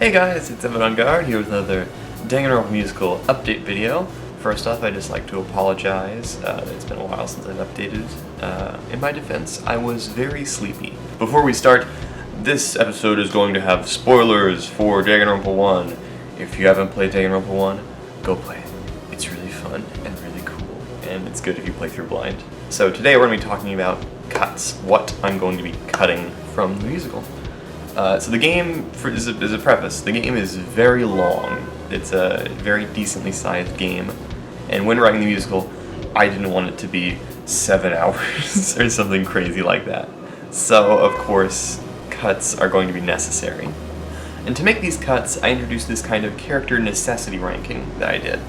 Hey guys, it's Emmett Engarde here with another Danganronpa musical update video. First off, I'd just like to apologize. It's been a while since I've updated. In my defense, I was very sleepy. Before we start, this episode is going to have spoilers for Danganronpa 1. If you haven't played Danganronpa 1, go play it. It's really fun and really cool, and it's good if you play through blind. So today we're going to be talking about cuts, what I'm going to be cutting from the musical. So the game, as a preface, the game is very long. It's a very decently sized game, and when writing the musical, I didn't want it to be 7 hours or something crazy like that. So, of course, cuts are going to be necessary. And to make these cuts, I introduced this kind of character necessity ranking that I did,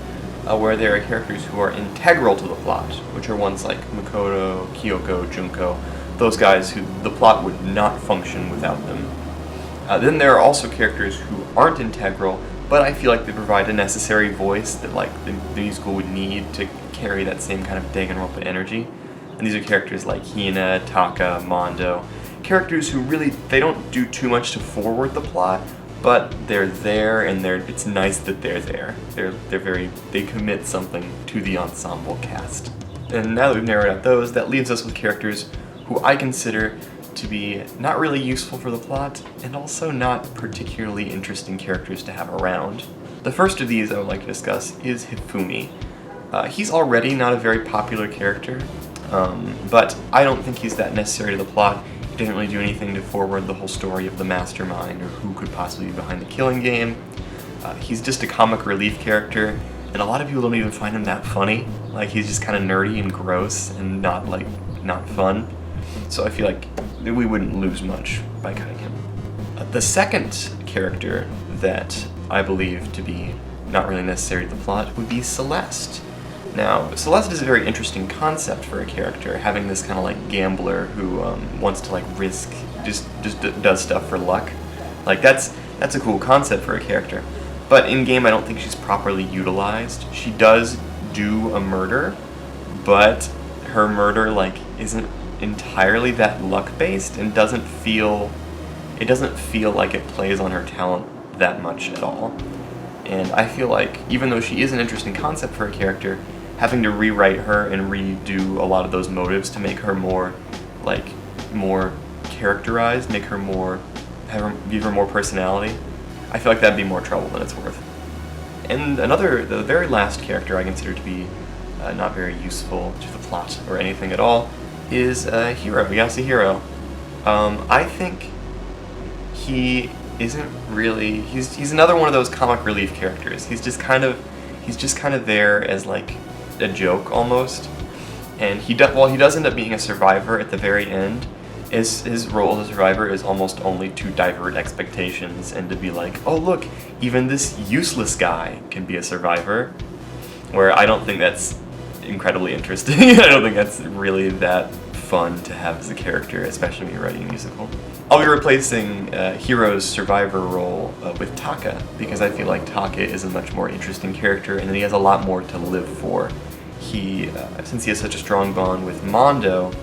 where there are characters who are integral to the plot, which are ones like Makoto, Kyoko, Junko, those guys who the plot would not function without them. Then there are also characters who aren't integral, but I feel like they provide a necessary voice that the musical would need to carry that same kind of Danganronpa energy. And these are characters like Hina, Taka, Mondo, characters who really, they don't do too much to forward the plot, but they're there, and it's nice that they're there. They commit something to the ensemble cast. And now that we've narrowed out those, that leaves us with characters who I consider to be not really useful for the plot, and also not particularly interesting characters to have around. The first of these I would like to discuss is Hifumi. He's already not a very popular character, but I don't think he's that necessary to the plot. He doesn't really do anything to forward the whole story of the mastermind, or who could possibly be behind the killing game. He's just a comic relief character, and a lot of people don't even find him that funny. He's just kind of nerdy and gross, and not fun. So I feel like we wouldn't lose much by cutting him. The second character that I believe to be not really necessary to the plot would be Celeste. Now, Celeste is a very interesting concept for a character, having this kind of gambler who wants to risk, just does stuff for luck. That's a cool concept for a character. But in game, I don't think she's properly utilized. She does do a murder, but her murder isn't entirely that luck-based, and doesn't feel like it plays on her talent that much at all. And I feel like, even though she is an interesting concept for a character, having to rewrite her and redo a lot of those motives to make her more characterized, give her more personality, I feel like that'd be more trouble than it's worth. And the very last character I consider to be not very useful to the plot or anything at all is Hiro, Yasuhiro. I think he isn't really. He's another one of those comic relief characters. He's just kind of there as a joke almost. And while he does end up being a survivor at the very end, his role as a survivor is almost only to divert expectations and to be oh look, even this useless guy can be a survivor. Where I don't think that's incredibly interesting. I don't think that's really that fun to have as a character, especially when you're writing a musical. I'll be replacing Hiro's survivor role with Taka, because I feel like Taka is a much more interesting character, and then he has a lot more to live for. Since he has such a strong bond with Mondo,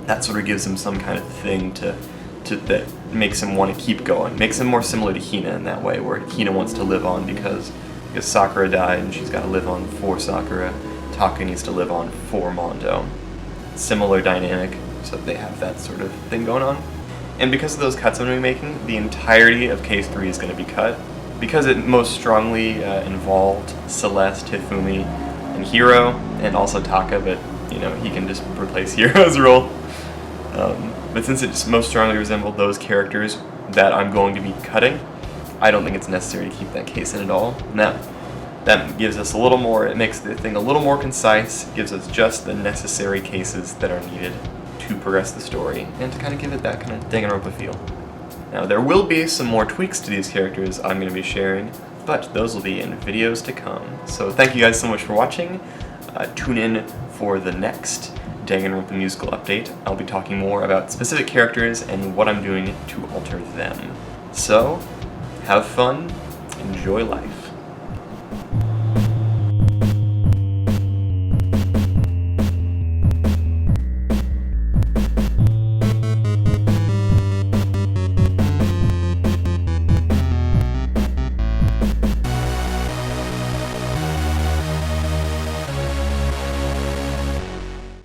that sort of gives him some kind of thing that makes him want to keep going. Makes him more similar to Hina in that way, where Hina wants to live on because Sakura died and she's got to live on for Sakura. Taka needs to live on for Mondo. Similar dynamic, so they have that sort of thing going on. And because of those cuts I'm going to be making, the entirety of Case 3 is going to be cut. Because it most strongly involved Celeste, Hifumi, and Hiro, and also Taka, but he can just replace Hiro's role. But since it just most strongly resembled those characters that I'm going to be cutting, I don't think it's necessary to keep that case in at all. And that gives us a little more, it makes the thing a little more concise, gives us just the necessary cases that are needed to progress the story, and to kind of give it that kind of Danganronpa feel. Now, there will be some more tweaks to these characters I'm going to be sharing, but those will be in videos to come. So thank you guys so much for watching. Tune in for the next Danganronpa musical update. I'll be talking more about specific characters and what I'm doing to alter them. So, have fun, enjoy life.